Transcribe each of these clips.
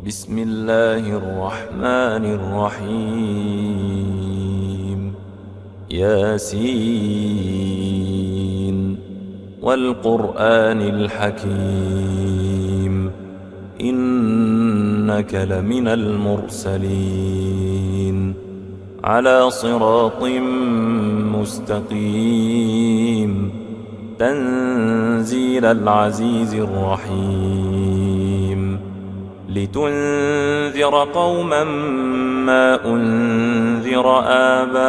بسم الله الرحمن الرحيم ياسين والقرآن الحكيم إنك لمن المرسلين على صراط مستقيم تنزيل العزيز الرحيم لتنذر قوما ما أنذر آباؤهم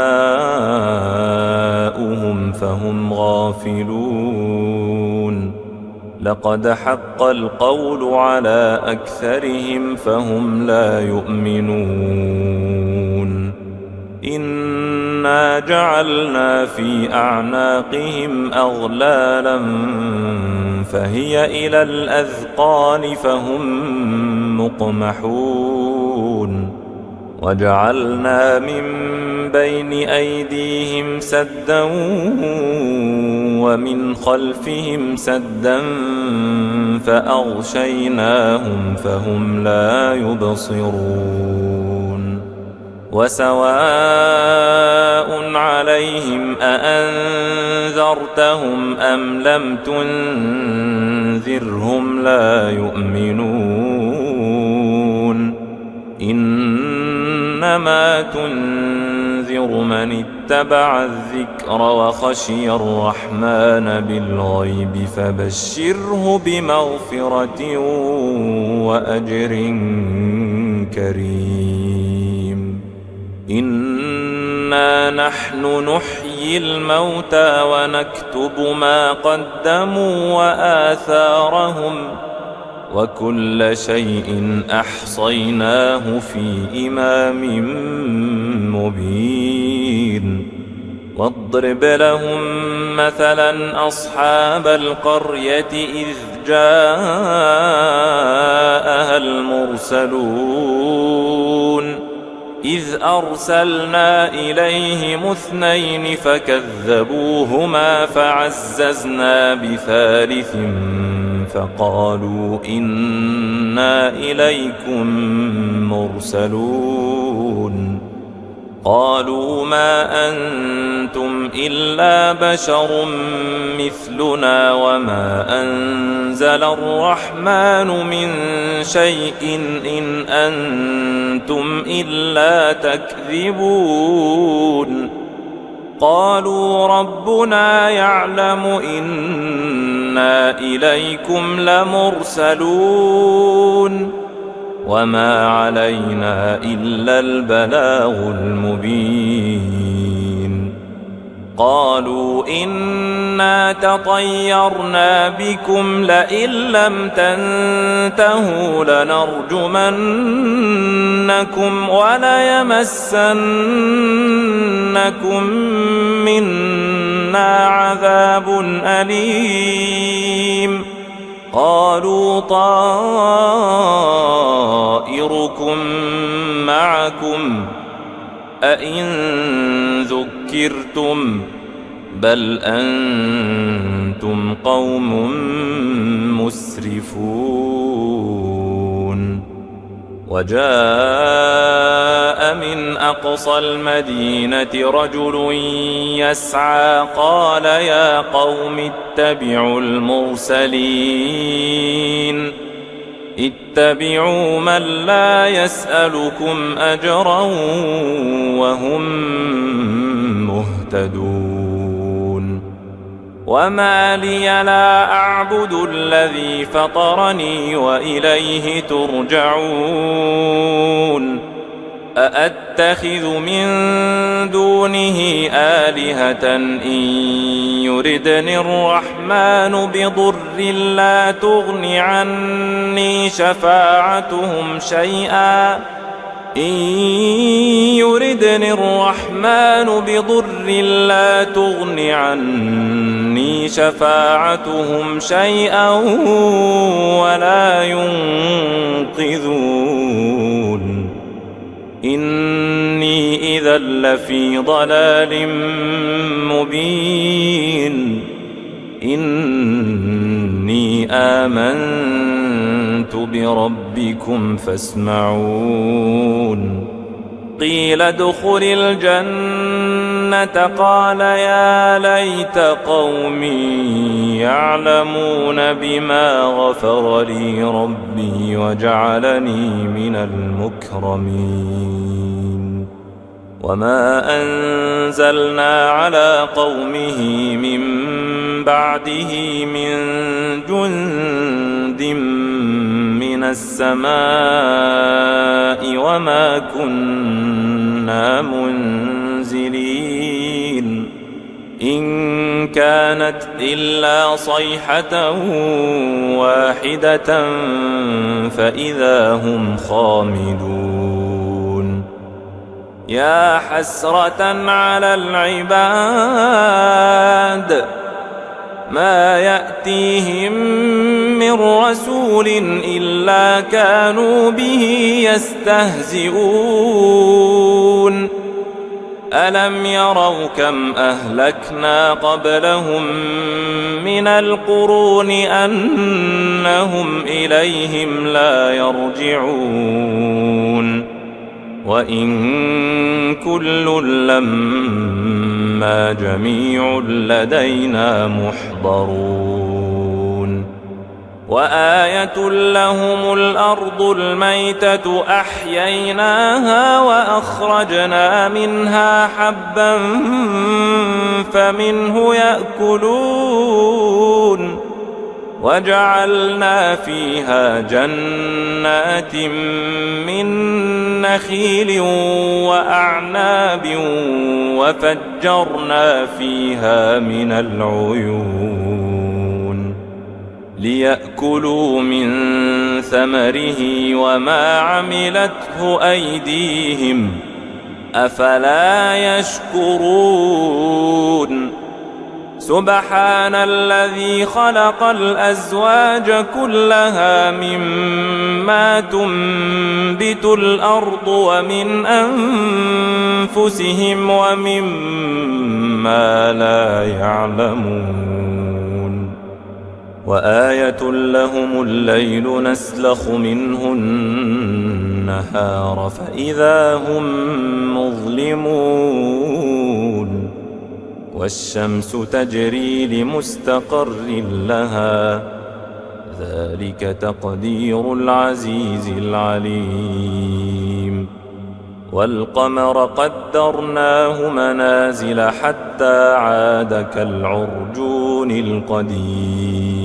فهم غافلون لقد حق القول على أكثرهم فهم لا يؤمنون إنا جعلنا في أعناقهم أغلالا فهي إلى الأذقان فهم مقمحون وجعلنا من بين أيديهم سدا ومن خلفهم سدا فأغشيناهم فهم لا يبصرون وسواء عليهم أأنذرتهم أم لم تنذرهم لا يؤمنون إنما تنذر من اتبع الذكر وخشي الرحمن بالغيب فبشره بمغفرة وأجر كريم إنا نحن نحيي الموتى ونكتب ما قدموا وآثارهم وكل شيء أحصيناه في إمام مبين واضرب لهم مثلا أصحاب القرية إذ جاءها المرسلون إذ أرسلنا إليهم اثنين فكذبوهما فعززنا بثالث فقالوا إنا إليكم مرسلون قالوا ما أنتم إلا بشر مثلنا وما أنزل الرحمن من شيء إن أنتم إلا تكذبون قالوا ربنا يعلم إنا إليكم لمرسلون وما علينا إلا البلاغ المبين قالوا إنا تطيرنا بكم لئن لم تنتهوا لنرجمنكم وليمسنكم منا عذاب أليم قالوا طائركم معكم أئن ذكرتم بل أنتم قوم مسرفون وجاء من أقصى المدينة رجل يسعى قال يا قوم اتبعوا المرسلين اتبعوا من لا يسألكم أجرا وهم مهتدون وما لي لا أعبد الذي فطرني وإليه ترجعون أأتخذ من دونه آلهة إن يردني الرحمن بضر لا تغن عني شفاعتهم شيئا إن يردني الرحمن بضر لا تغن عني شفاعتهم شيئا ولا ينقذون إني إذا لفي ضلال مبين إني آمنت آمنت بربكم فاسمعون قيل ادخل الجنة قال يا ليت قومي يعلمون بما غفر لي ربي وجعلني من المكرمين وما أنزلنا على قومه من بعده من جند من السماء وما كنا منزلين إن كانت إلا صيحة واحدة فإذا هم خامدون يا حسرة على العباد ما يأتيهم من رسول إلا كانوا به يستهزئون ألم يروا كم أهلكنا قبلهم من القرون أنهم إليهم لا يرجعون وإن كل لما جميع لدينا محضرون وآية لهم الأرض الميتة أحييناها وأخرجنا منها حبا فمنه يأكلون وجعلنا فيها جنات من نخيل وأعناب وفجرنا فيها من العيون ليأكلوا من ثمره وما عملته أيديهم أفلا يشكرون سبحان الذي خلق الأزواج كلها مما تنبت الأرض ومن أنفسهم ومما لا يعلمون وآية لهم الليل نسلخ منه النهار فإذا هم مظلمون والشمس تجري لمستقر لها ذلك تقدير العزيز العليم والقمر قدرناه منازل حتى عاد كالعرجون القديم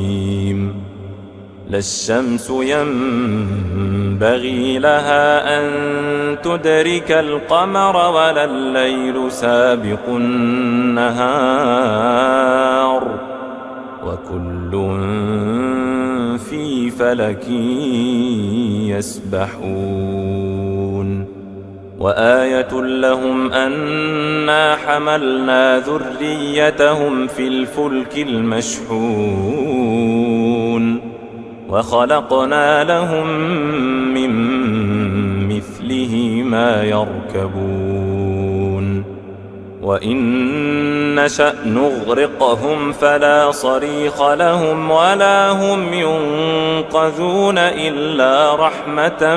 لا الشمس ينبغي لها أن تدرك القمر ولا الليل سابق النهار وكل في فلك يسبحون وآية لهم أنا حملنا ذريتهم في الفلك المشحون وخلقنا لهم من مثله ما يركبون وإن نشأ نغرقهم فلا صريخ لهم ولا هم ينقذون إلا رحمة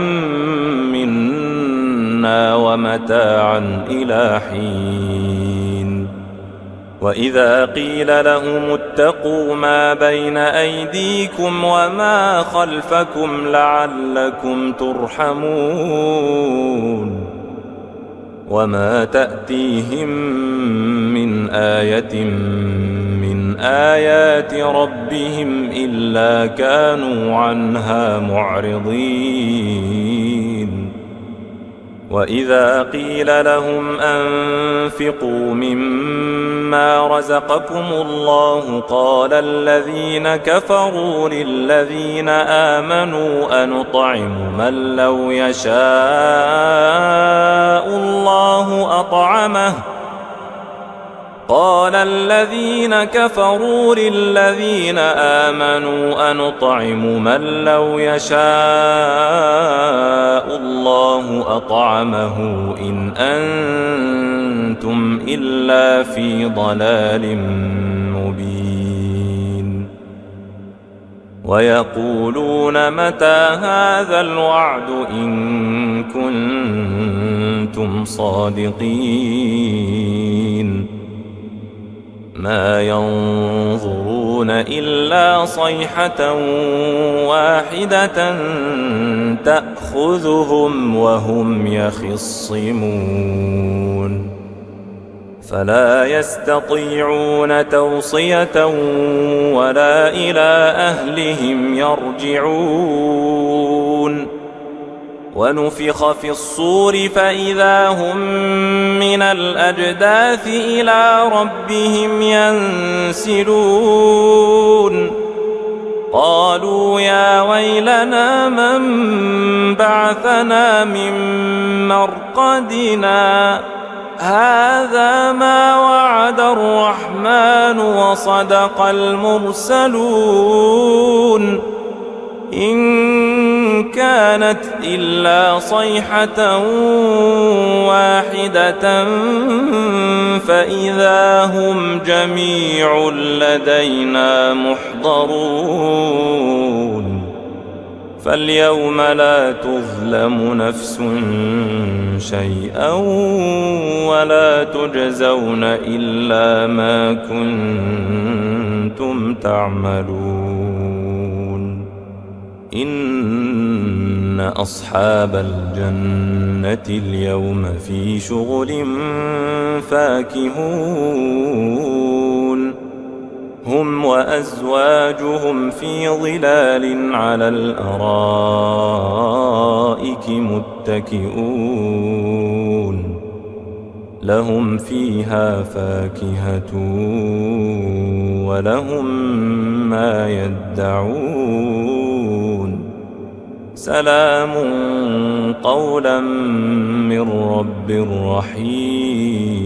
منا ومتاعا إلى حين وإذا قيل لهم اتقوا ما بين أيديكم وما خلفكم لعلكم ترحمون وما تأتيهم من آية من آيات ربهم إلا كانوا عنها معرضين وإذا قيل لهم أنفقوا مما رزقكم الله قال الذين كفروا للذين آمنوا أنطعم من لو يشاء الله أطعمه قال الذين كفروا للذين آمنوا أنطعم من لو يشاء الله أطعمه إن أنتم إلا في ضلال مبين ويقولون متى هذا الوعد إن كنتم صادقين ما ينظرون إلا صيحة واحدة تأخذهم وهم يخصمون فلا يستطيعون توصية ولا إلى أهلهم يرجعون ونفخ في الصور فإذا هم من الأجداث إلى ربهم ينسلون قالوا يا ويلنا من بعثنا من مرقدنا هذا ما وعد الرحمن وصدق المرسلون إن كانت إلا صيحة واحدة فإذا هم جميع لدينا محضرون فاليوم لا تظلم نفس شيئا ولا تجزون إلا ما كنتم تعملون إن أصحاب الجنة اليوم في شغل فاكهون هم وأزواجهم في ظلال على الأرائك متكئون لهم فيها فاكهة ولهم ما يدعون سلام قولا من رب رحيم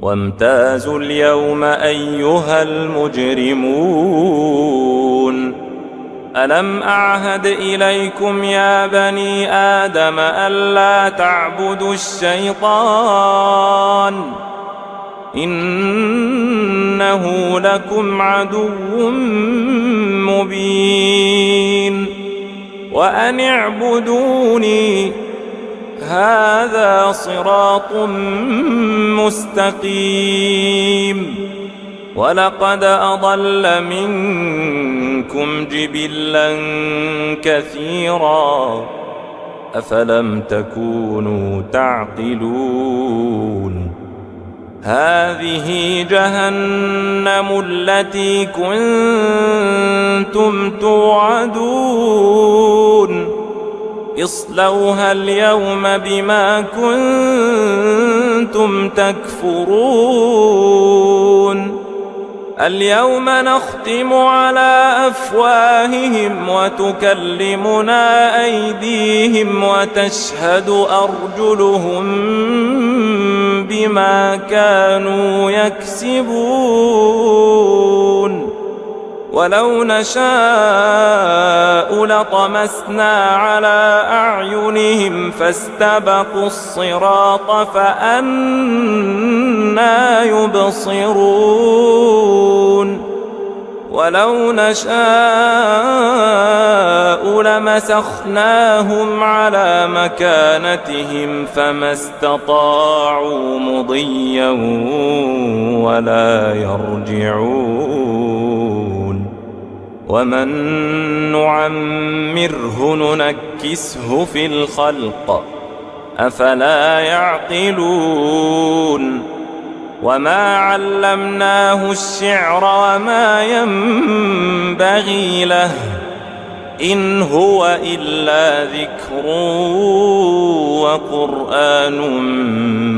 وامتازوا اليوم أيها المجرمون ألم أعهد إليكم يا بني آدم ألا تعبدوا الشيطان إنه لكم عدو مبين وأن اعبدوني هذا صراط مستقيم ولقد أضل منكم جبلا كثيرا أفلم تكونوا تعقلون هذه جهنم التي كنتم توعدون اصلوها اليوم بما كنتم تكفرون اليوم نختم على أفواههم وتكلمنا أيديهم وتشهد أرجلهم بما كانوا يكسبون ولو نشاء لطمسنا على أعينهم فاستبقوا الصراط فأنى يبصرون ولو نشاء لمسخناهم على مكانتهم فما استطاعوا مضيا ولا يرجعون ومن نعمره ننكسه في الخلق أفلا يعقلون وما علمناه الشعر وما ينبغي له إن هو إلا ذكر وقرآن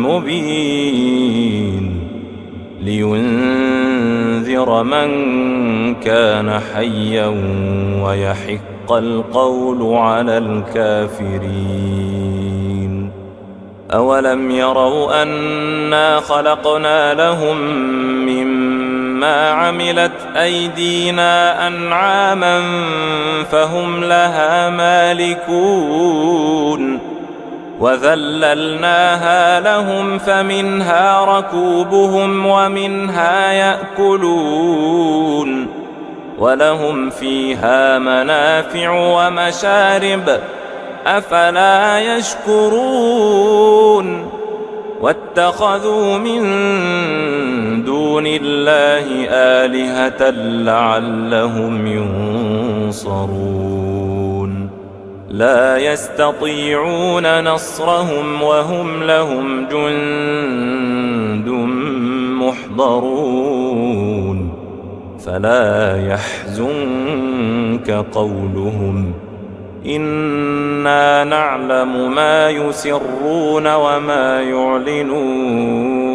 مبين لينذر من كان حيا ويحق القول على الكافرين أولم يروا أنا خلقنا لهم مما عملت أيدينا أنعاما فهم لها مالكون وذللناها لهم فمنها ركوبهم ومنها يأكلون ولهم فيها منافع ومشارب أفلا يشكرون واتخذوا من دون الله آلهة لعلهم ينصرون لا يستطيعون نصرهم وهم لهم جند محضرون فلا يحزنك قولهم إنا نعلم ما يسرون وما يعلنون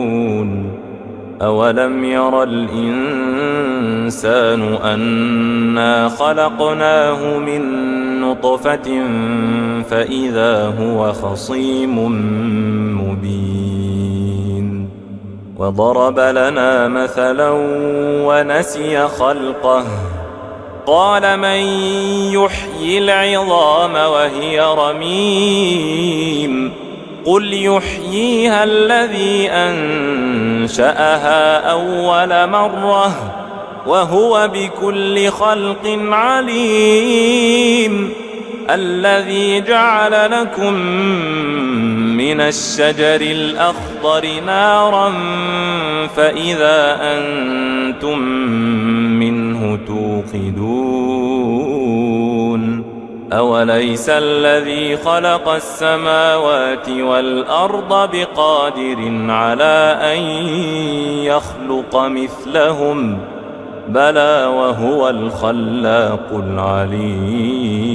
أولم ير الإنسان أنا خلقناه من نطفة فإذا هو خصيم مبين وضرب لنا مثلا ونسي خلقه قال من يحيي العظام وهي رميم قل يحييها الذي أنشأها أول مرة وهو بكل خلق عليم الذي جعل لكم من الشجر الأخضر نارا فإذا أنتم منه توقدون أوليس الذي خلق السماوات والأرض بقادر على أن يخلق مثلهم بلى وهو الخلاق العليم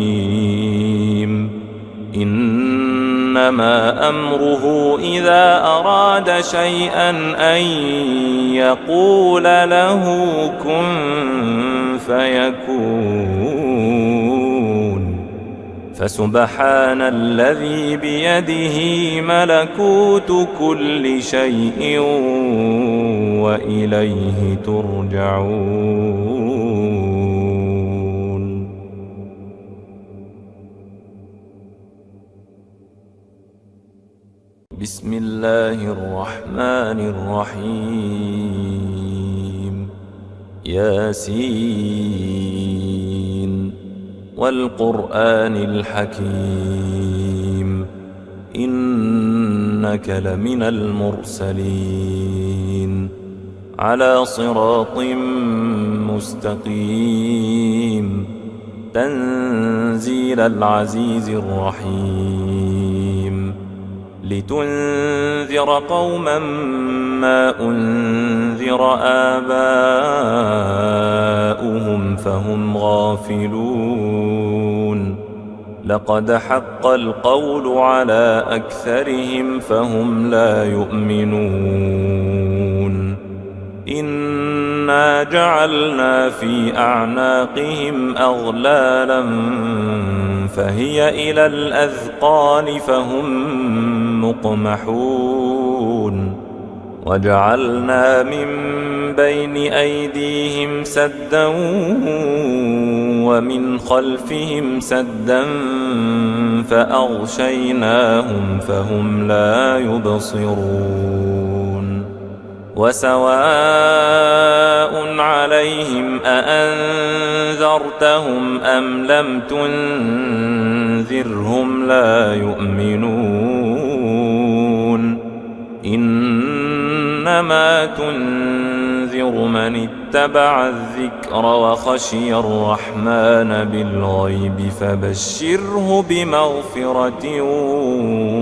إنما أمره إذا أراد شيئا أن يقول له كن فيكون فسبحان الذي بيده ملكوت كل شيء وإليه ترجعون. بسم الله الرحمن الرحيم ياسين والقرآن الحكيم إنك لمن المرسلين على صراط مستقيم تنزيل العزيز الرحيم لتنذر قوما ما أنذر آباؤهم فهم غافلون لقد حق القول على أكثرهم فهم لا يؤمنون إنا جعلنا في أعناقهم أغلالا فهي إلى الأذقان فهم مقمحون وجعلنا من بين أيديهم سدا ومن خلفهم سدا فأغشيناهم فهم لا يبصرون وسواء عليهم أأنذرتهم أم لم تنذرهم لا يؤمنون إنما تنذر من اتبع الذكر وخشي الرحمن بالغيب فبشره بمغفرة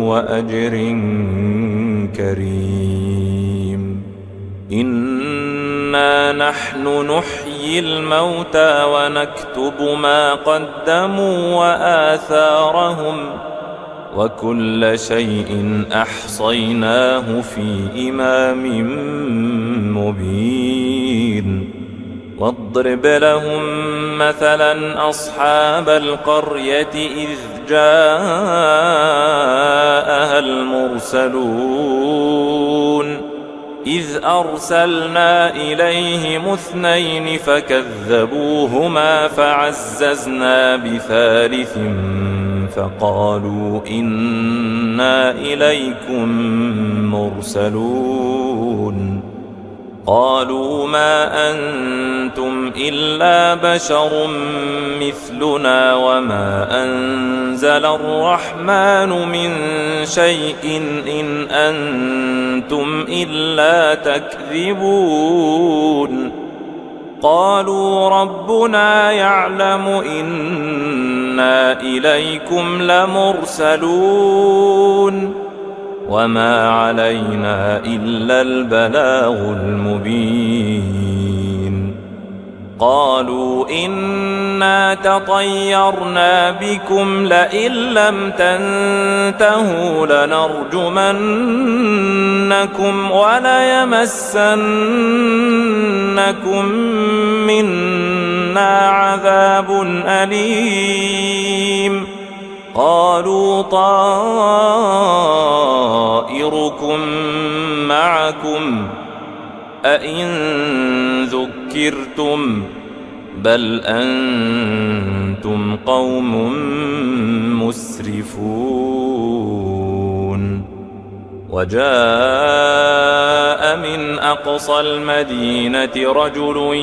وأجر كريم إنا نحن نحيي الموتى ونكتب ما قدموا وآثارهم وكل شيء أحصيناه في إمام مبين واضرب لهم مثلا أصحاب القرية إذ جاءها المرسلون إذ أرسلنا إليهم اثنين فكذبوهما فعززنا بثالث فقالوا إنا إليكم مرسلون قالوا ما أنتم إلا بشر مثلنا وما أنزل الرحمن من شيء إن أنتم إلا تكذبون قالوا ربنا يعلم إنا إليكم لمرسلون وما علينا إلا البلاغ المبين قالوا إنا تطيرنا بكم لئن لم تنتهوا لنرجمنكم وليمسنكم منا عذاب أليم قالوا طائركم معكم أئن ذكرتم بل أنتم قوم مسرفون وجاء من أقصى المدينة رجل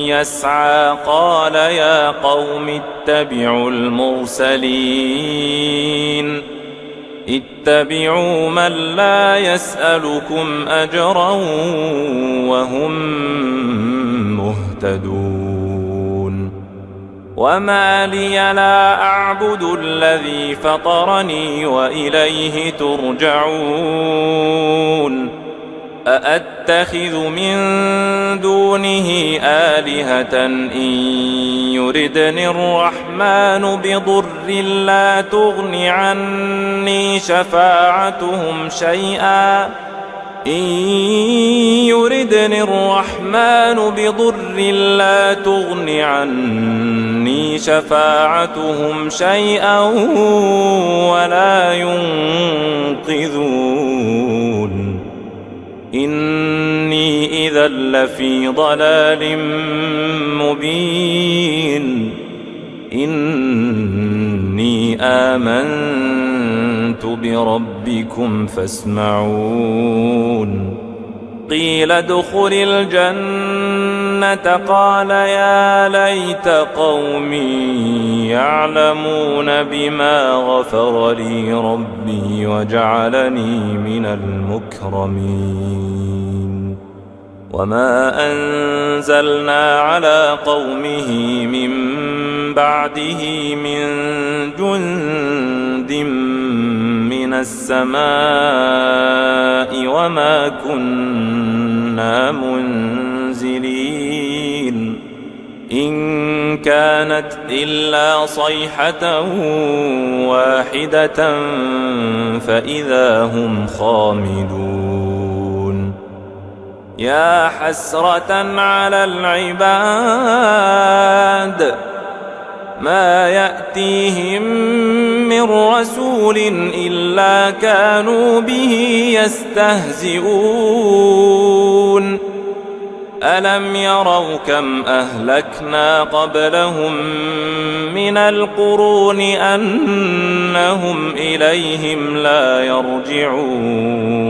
يسعى قال يا قوم اتبعوا المرسلين اتبعوا من لا يسألكم أجرا وهم مهتدون وما لي لا أعبد الذي فطرني وإليه ترجعون أأتخذ من دونه آلهة إن يردني الرحمن بضر لا تغن عني شفاعتهم شيئا إن يردني الرحمن بضر لا تغن عني شفاعتهم شيئا ولا ينقذون إني إذا لفي ضلال مبين إني آمنت بربكم فاسمعون قيل ادخل الجنة قال يا ليت قومي يعلمون بما غفر لي ربي وجعلني من المكرمين وما أنزلنا على قومه من بعده من جند من السماء وما كنا منزلين إن كانت إلا صيحة واحدة فإذا هم خامدون يا حسرة على العباد ما يأتيهم من رسول إلا كانوا به يستهزئون ألم يروا كم أهلكنا قبلهم من القرون أنهم إليهم لا يرجعون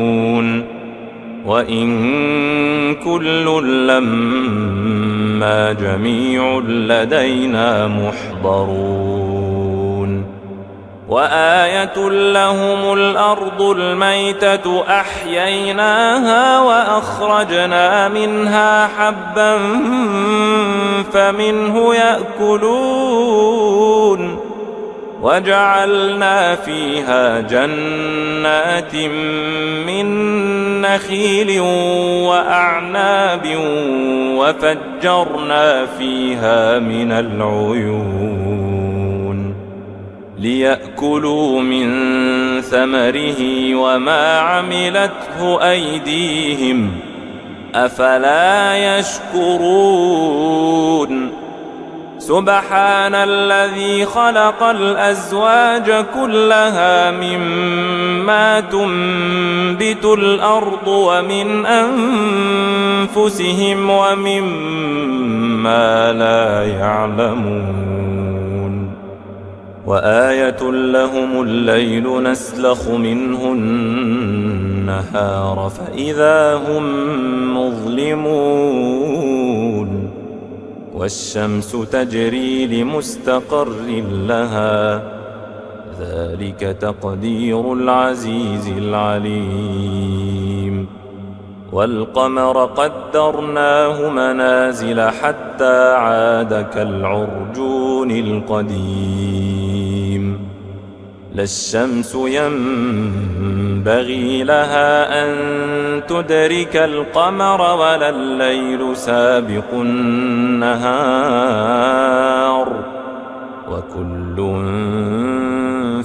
وإن كل لما جميع لدينا محضرون وآية لهم الأرض الميتة أحييناها وأخرجنا منها حبا فمنه يأكلون وجعلنا فيها جنات من نخيل وأعناب وفجرنا فيها من العيون ليأكلوا من ثمره وما عملته أيديهم أفلا يشكرون سبحان الذي خلق الأزواج كلها مما تنبت الأرض ومن أنفسهم ومما لا يعلمون وآية لهم الليل نسلخ منه النهار فإذا هم مظلمون والشمس تجري لمستقر لها ذلك تقدير العزيز العليم والقمر قدرناه منازل حتى عاد كالعرجون القديم لا الشمس ينبغي لها أن تدرك القمر ولا الليل سابق النهار وكل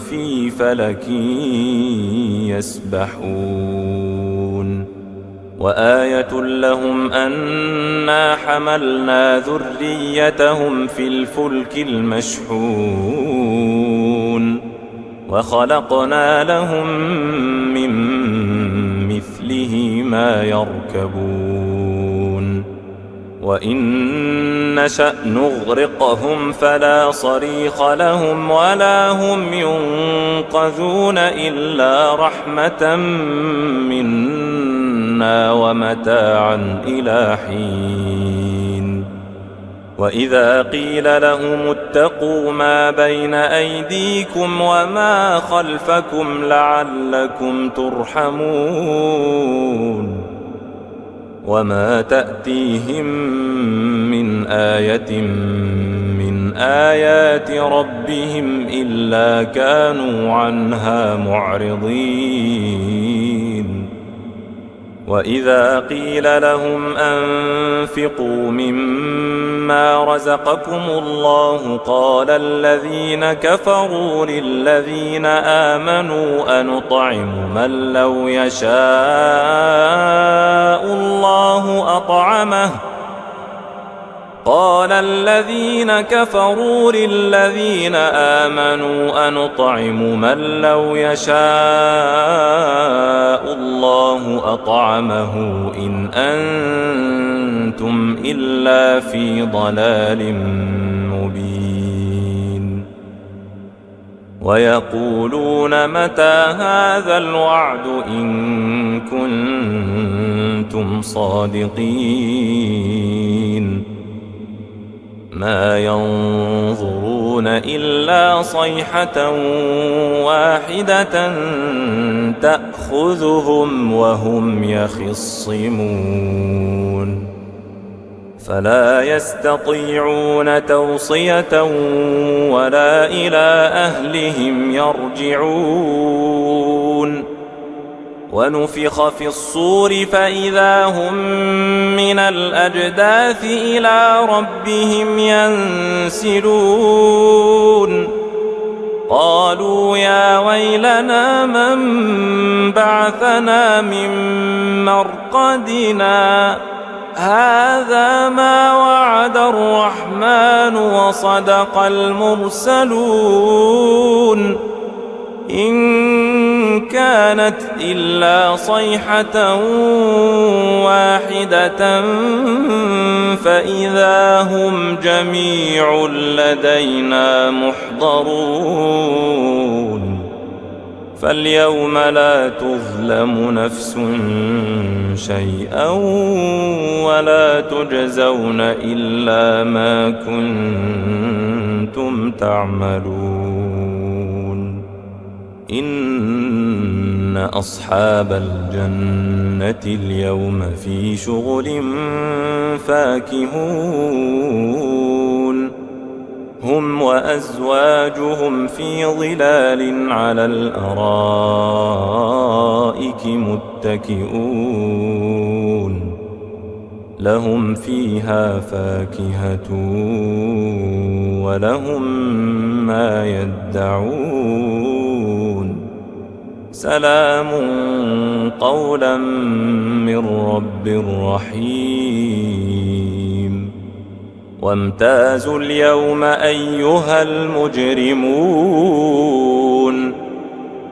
في فلك يسبحون وآية لهم أنا حملنا ذريتهم في الفلك المشحون وخلقنا لهم من مثله ما يركبون وإن نشأ نغرقهم فلا صريخ لهم ولا هم ينقذون إلا رحمة منا ومتاعا إلى حين وإذا قيل لهم اتقوا ما بين أيديكم وما خلفكم لعلكم ترحمون وما تأتيهم من آية من آيات ربهم إلا كانوا عنها معرضين وإذا قيل لهم أنفقوا مما رزقكم الله قال الذين كفروا للذين آمنوا أنطعم من لو يشاء الله أطعمه قال الذين كفروا للذين آمنوا أنطعم من لو يشاء الله أطعمه إن أنتم إلا في ضلال مبين ويقولون متى هذا الوعد إن كنتم صادقين ما ينظرون إلا صيحة واحدة تأخذهم وهم يخصمون فلا يستطيعون توصية ولا إلى أهلهم يرجعون ونفخ في الصور فإذا هم من الأجداث إلى ربهم ينسلون قالوا يا ويلنا من بعثنا من مرقدنا هذا ما وعد الرحمن وصدق المرسلون إن كانت إلا صيحة واحدة فإذا هم جميع لدينا محضرون فاليوم لا تظلم نفس شيئا ولا تجزون إلا ما كنتم تعملون إن أصحاب الجنة اليوم في شغل فاكهون هم وأزواجهم في ظلال على الأرائك متكئون لهم فيها فاكهة ولهم ما يدعون سلام قولا من رب رحيم وامتازوا اليوم أيها المجرمون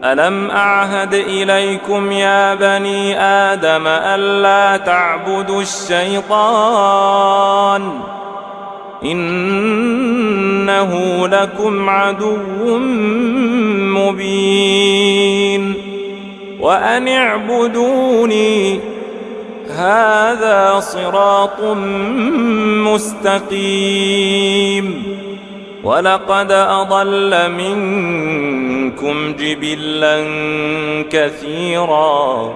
ألم أعهد إليكم يا بني آدم ألا تعبدوا الشيطان إنه لكم عدو مبين وأن اعبدوني هذا صراط مستقيم. ولقد أضل منكم جبلا كثيرا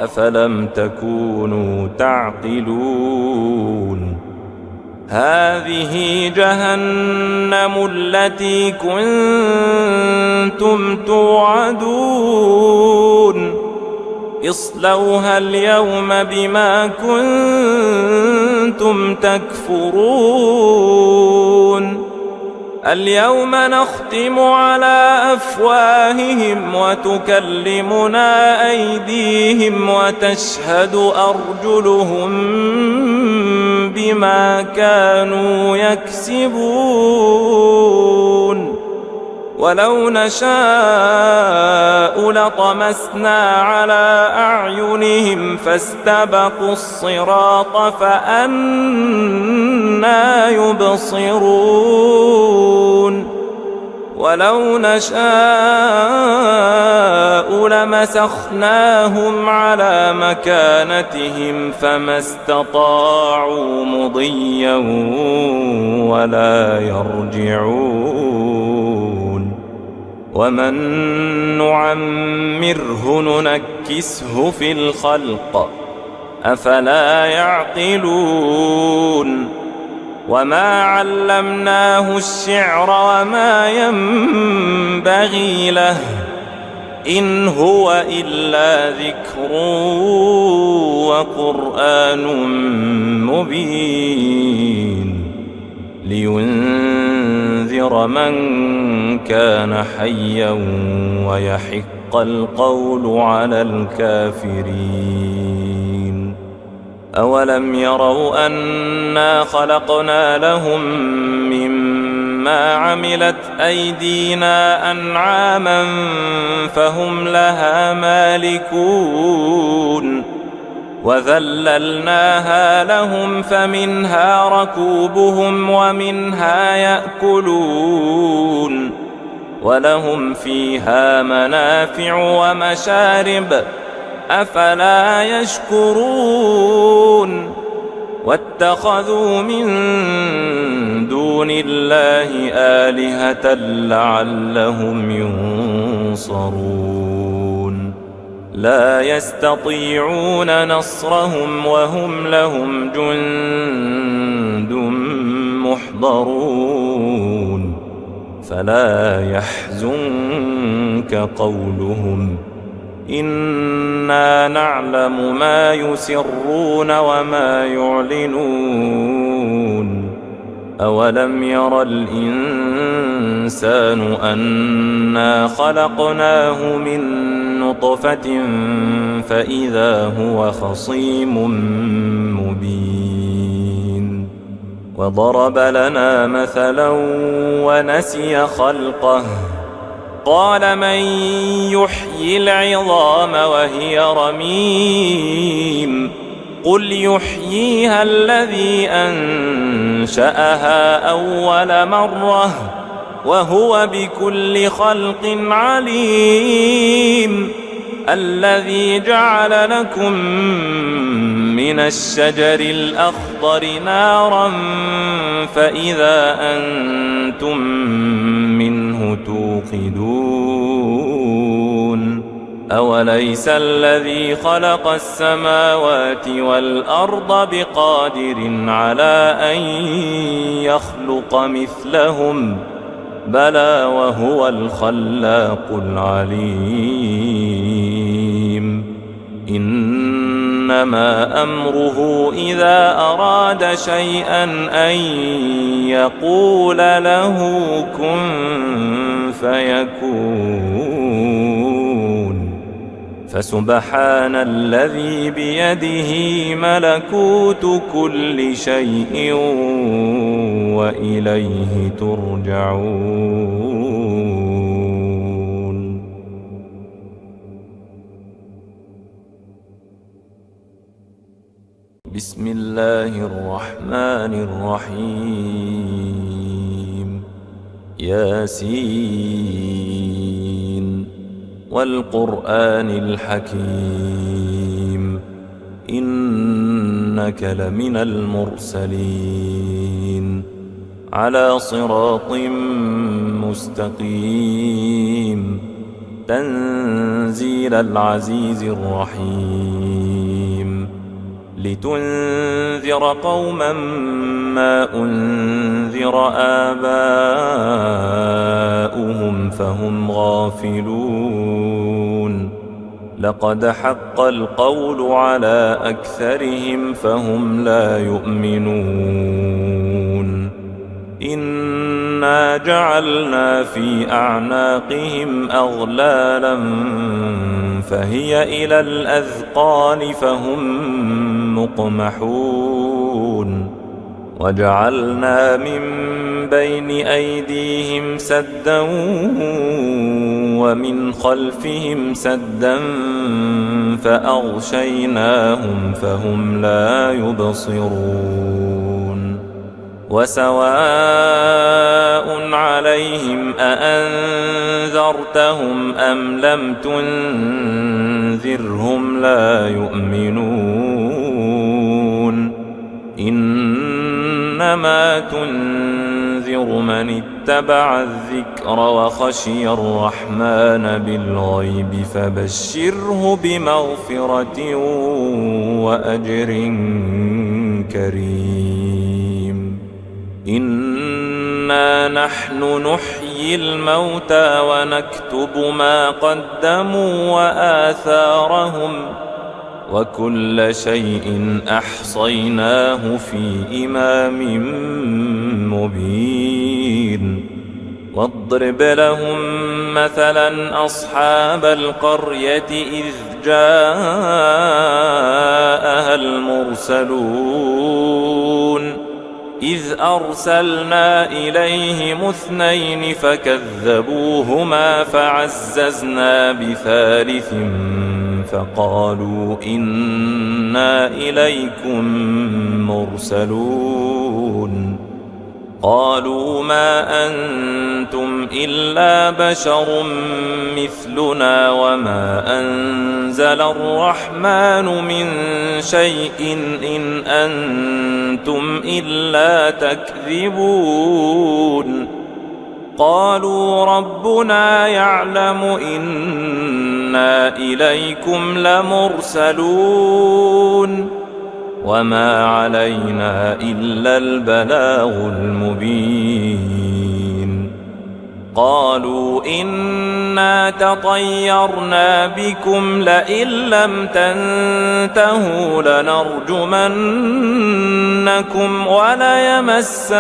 أفلم تكونوا تعقلون. هذه جهنم التي كنتم توعدون اصلوها اليوم بما كنتم تكفرون. اليوم نختم على أفواههم وتكلمنا أيديهم وتشهد أرجلهم بما كانوا يكسبون. ولو نشاء لطمسنا على أعينهم فاستبقوا الصراط فأنى يبصرون. ولو نشاء لمسخناهم على مكانتهم فما استطاعوا مضيا ولا يرجعون. ومن نعمره ننكسه في الخلق أفلا يعقلون. وما علمناه الشعر وما ينبغي له إن هو إلا ذكر وقرآن مبين لينذر من كان حيا ويحق القول على الكافرين. أولم يروا أنا خلقنا لهم مما عملت أيدينا أنعاما فهم لها مالكون وذللناها لهم فمنها ركوبهم ومنها يأكلون ولهم فيها منافع ومشارب أفلا يشكرون. واتخذوا من دون الله آلهة لعلهم ينصرون. لا يستطيعون نصرهم وهم لهم جند محضرون. فلا يحزنك قولهم إنا نعلم ما يسرون وما يعلنون. أولم ير الإنسان أنا خلقناه من نطفة فإذا هو خصيم مبين. وضرب لنا مثلا ونسي خلقه قال من يحيي العظام وهي رميم قل يحييها الذي أنشأها أول مرة وهو بكل خلق عليم. الذي جعل لكم من الشجر الأخضر نارا فإذا أنتم منه توقدون. أوليس الذي خلق السماوات والأرض بقادر على أن يخلق مثلهم بلى وهو الخلاق العليم. إنما أمره إذا أراد شيئا أن يقول له كن فيكون. فسبحان الذي بيده ملكوت كل شيء وإليه ترجعون. بسم الله الرحمن الرحيم. ياسين والقرآن الحكيم إنك لمن المرسلين على صراط مستقيم تنزيل العزيز الرحيم لتنذر قوما ما أنذر آباؤهم فهم غافلون لقد حق القول على أكثرهم فهم لا يؤمنون إنا جعلنا في أعناقهم أغلالا فهي إلى الأذقان فهم مقمحون وجعلنا من بين أيديهم سدا ومن خلفهم سدا فأغشيناهم فهم لا يبصرون وسواء عليهم أأنذرتهم أم لم تنذرهم لا يؤمنون إنما تنذر من اتبع الذكر وخشي الرحمن بالغيب فبشره بمغفرة وأجر كريم إنا نحن نحيي الموتى ونكتب ما قدموا وآثارهم وكل شيء أحصيناه في إمام مبين واضرب لهم مثلا أصحاب القرية إذ جاءها المرسلون إذ أرسلنا إليهم اثنين فكذبوهما فعززنا بثالث فقالوا إنا إليكم مرسلون قالوا ما أنتم إلا بشر مثلنا وما أنزل الرحمن من شيء إن أنتم إلا تكذبون قالوا ربنا يعلم إنا إليكم لمرسلون وما علينا إلا البلاغ المبين قالوا إنا تطيرنا بكم لئن لم تنتهوا لنرجمنكم وليمسنكم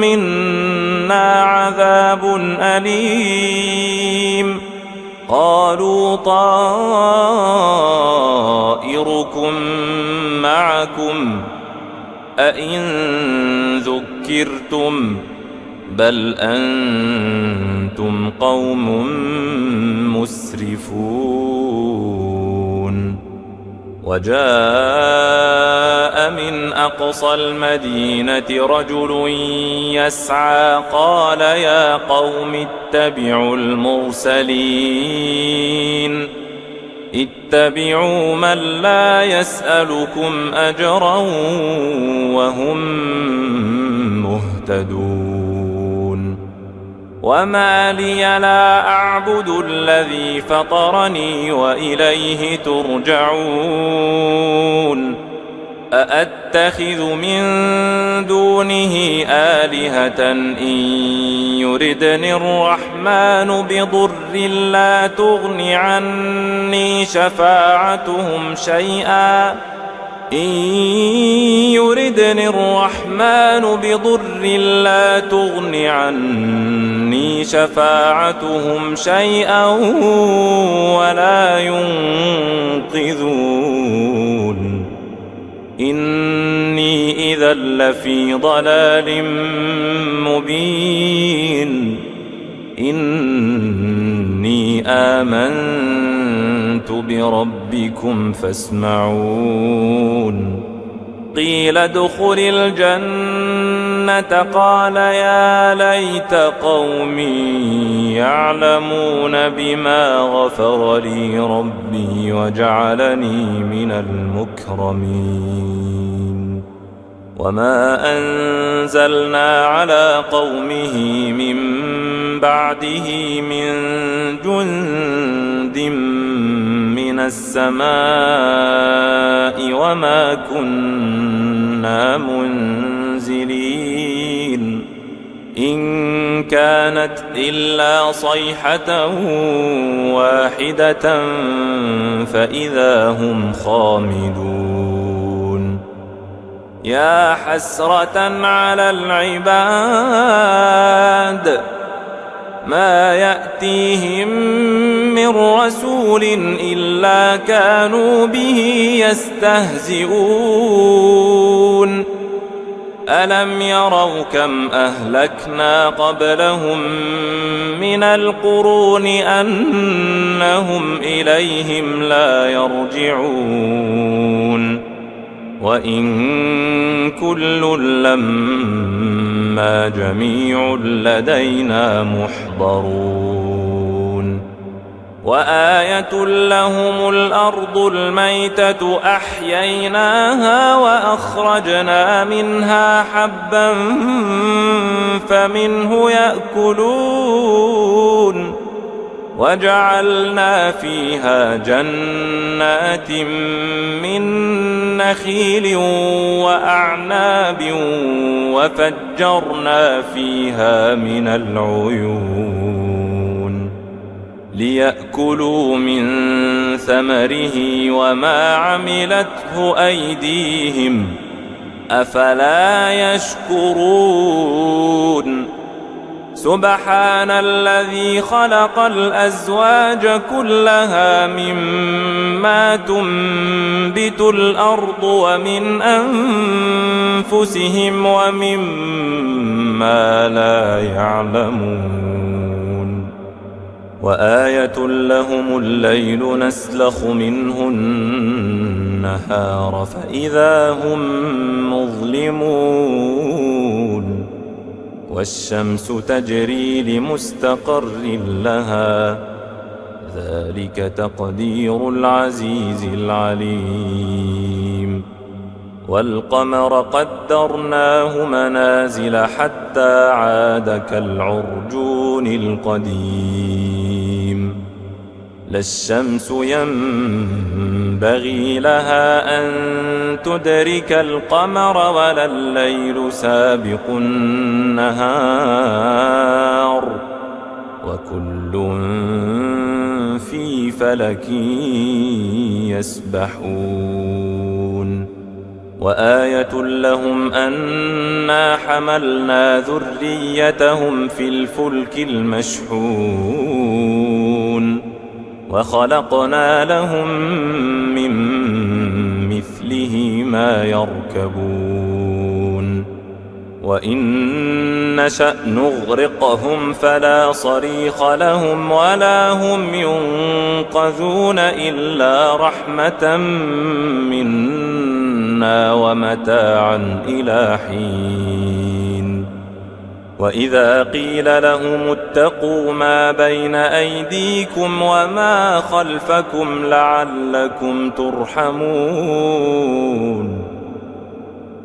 منا عذاب أليم قالوا طائركم معكم أئن ذكرتم بل أنتم قوم مسرفون وجاء من أقصى المدينة رجل يسعى قال يا قوم اتبعوا المرسلين اتبعوا من لا يسألكم أجرا وهم مهتدون وما لي لا أعبد الذي فطرني وإليه ترجعون أأتخذ من دونه آلهة إن يردني الرحمن بضر لا تغن عني شفاعتهم شيئا إن يردني الرحمن بضر لا تغن عني شفاعتهم شيئا ولا ينقذون إني إذا لفي ضلال مبين إني آمنت بربكم فاسمعون قيل ادخل الجنة قال يا ليت قومي يعلمون بما غفر لي ربي وجعلني من المكرمين وما أنزلنا على قومه من بعده من جند من السماء وما كنا منزلين إن كانت إلا صيحة واحدة فإذا هم خامدون يا حسرة على العباد ما يأتيهم من رسول إلا كانوا به يستهزئون ألم يروا كم أهلكنا قبلهم من القرون أنهم إليهم لا يرجعون وإن كل لما جميع لدينا محضرون وآية لهم الأرض الميتة أحييناها وأخرجنا منها حبا فمنه يأكلون وجعلنا فيها جنات من نخيل وأعناب وفجرنا فيها من العيون ليأكلوا من ثمره وما عملته أيديهم أفلا يشكرون سبحان الذي خلق الأزواج كلها مما تنبت الأرض ومن أنفسهم ومما لا يعلمون وآية لهم الليل نسلخ منه النهار فإذا هم مظلمون والشمس تجري لمستقر لها ذلك تقدير العزيز العليم والقمر قدرناه منازل حتى عاد كالعرجون القديم لا الشمس ينبغي لها أن تدرك القمر ولا الليل سابق النهار وكل في فلك يسبحون وآية لهم أنا حملنا ذريتهم في الفلك المشحون وخلقنا لهم من مثله ما يركبون وإن نشأ نغرقهم فلا صريخ لهم ولا هم ينقذون إلا رحمة منا ومتاعا إلى حين وإذا قيل لهم اتقوا ما بين أيديكم وما خلفكم لعلكم ترحمون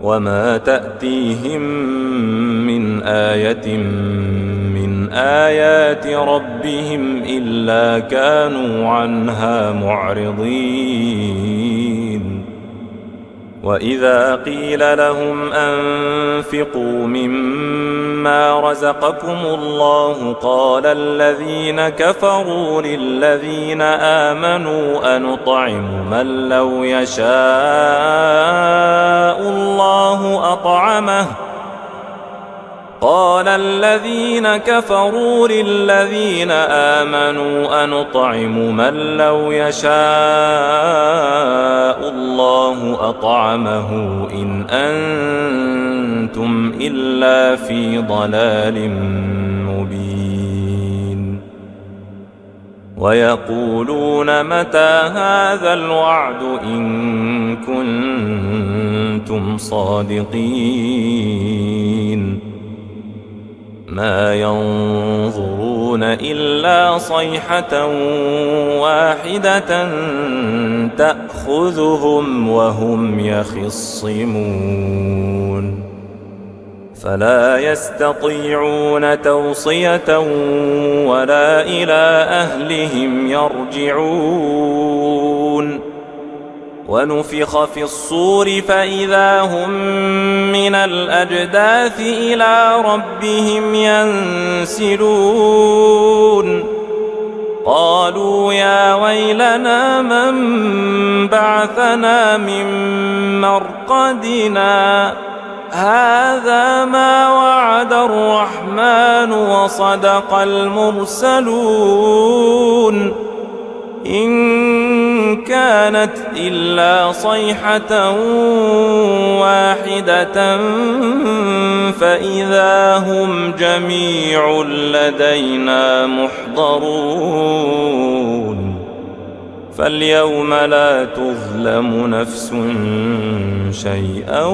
وما تأتيهم من آية من آيات ربهم إلا كانوا عنها معرضين وإذا قيل لهم أنفقوا مما رزقكم الله قال الذين كفروا للذين آمنوا أنطعم من لو يشاء الله أطعمه قال الذين كفروا للذين آمنوا أنطعم من لو يشاء الله أطعمه إن أنتم إلا في ضلال مبين ويقولون متى هذا الوعد إن كنتم صادقين ما ينظرون إلا صيحة واحدة تأخذهم وهم يخصمون فلا يستطيعون توصية ولا إلى أهلهم يرجعون ونفخ في الصور فإذا هم من الأجداث إلى ربهم ينسلون قالوا يا ويلنا من بعثنا من مرقدنا هذا ما وعد الرحمن وصدق المرسلون إن كانت إلا صيحة واحدة فإذا هم جميع لدينا محضرون فاليوم لا تظلم نفس شيئا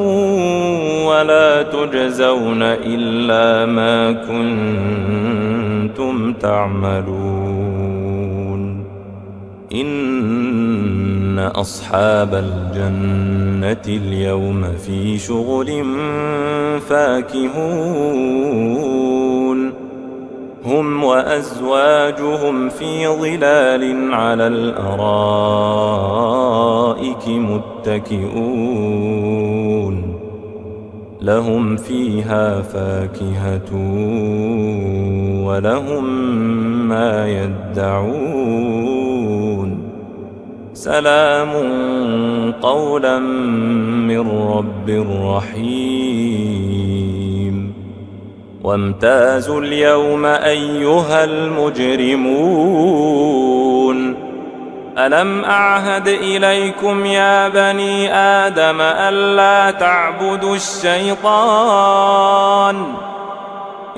ولا تجزون إلا ما كنتم تعملون إن أصحاب الجنة اليوم في شغل فاكهون هم وأزواجهم في ظلال على الأرائك متكئون لهم فيها فاكهة ولهم ما يدعون سلام قولا من رب رحيم وامتازوا اليوم أيها المجرمون ألم أعهد إليكم يا بني آدم ألا تعبدوا الشيطان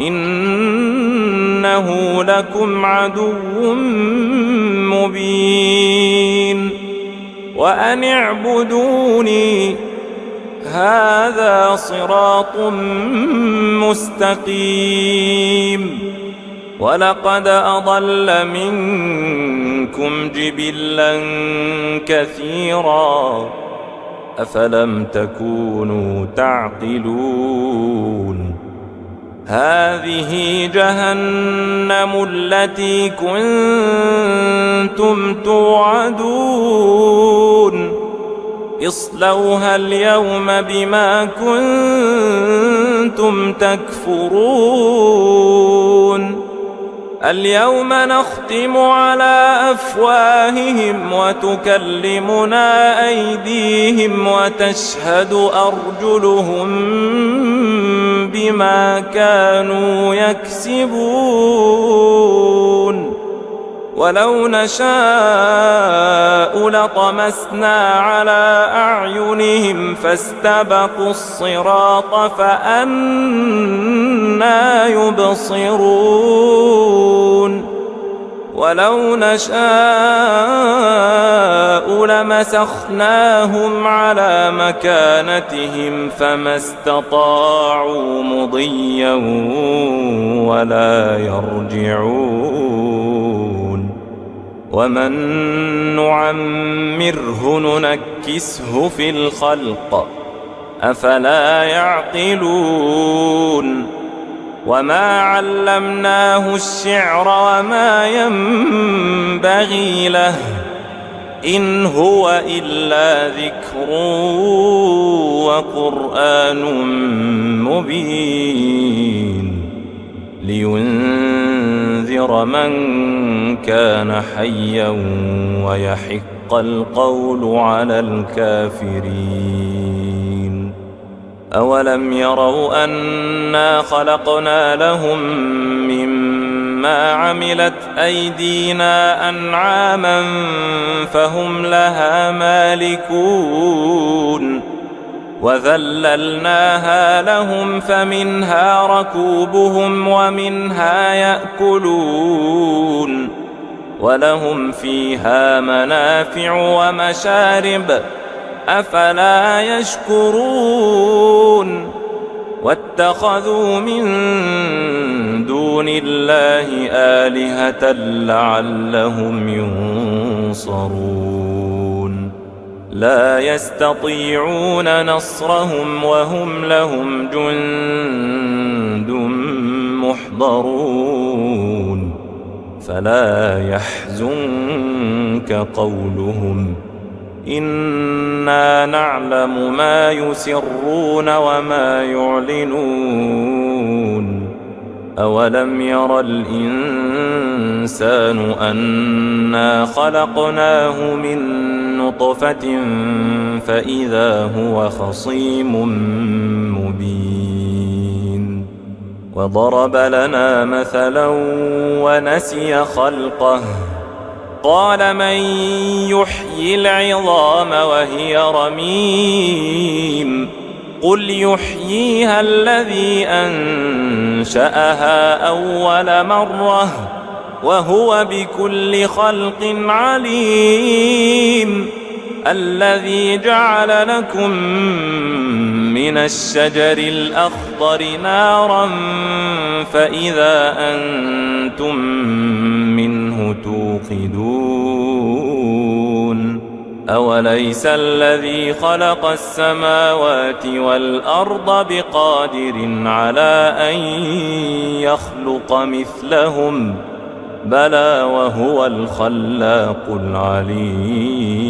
إنه لكم عدو مبين وأن اعبدوني هذا صراط مستقيم ولقد أضل منكم جبلا كثيرا أفلم تكونوا تعقلون هذه جهنم التي كنتم توعدون اصلوها اليوم بما كنتم تكفرون اليوم نختم على أفواههم وتكلمنا أيديهم وتشهد أرجلهم بما كانوا يكسبون ولو نشاء لطمسنا على أعينهم فاستبقوا الصراط فأنى يبصرون ولو نشاء لمسخناهم على مكانتهم فما استطاعوا مضيا ولا يرجعون ومن نعمره ننكسه في الخلق أفلا يعقلون وما علمناه الشعر وما ينبغي له إن هو إلا ذكر وقرآن مبين لينذر من كان حيا ويحق القول على الكافرين أولم يروا أنا خلقنا لهم مما عملت أيدينا أنعاما فهم لها مالكون وذللناها لهم فمنها ركوبهم ومنها يأكلون ولهم فيها منافع ومشارب أفلا يشكرون واتخذوا من دون الله آلهة لعلهم ينصرون لا يستطيعون نصرهم وهم لهم جند محضرون فلا يحزنك قولهم إنا نعلم ما يسرون وما يعلنون أولم ير الإنسان أنا خلقناه من نطفة فإذا هو خصيم مبين وضرب لنا مثلا ونسي خلقه قال من يحيي العظام وهي رميم قل يحييها الذي أنشأها أول مرة وهو بكل خلق عليم الذي جعل لكم من الشجر الأخضر نارا فإذا أنتم منه توقدون أوليس الذي خلق السماوات والأرض بقادر على أن يخلق مثلهم بلى وهو الخلاق العليم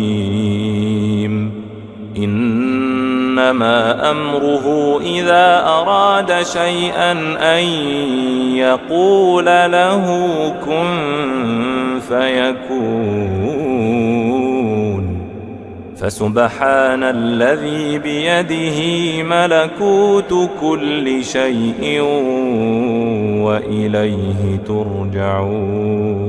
إنما أمره إذا أراد شيئا أن يقول له كن فيكون فسبحان الذي بيده ملكوت كل شيء وإليه ترجعون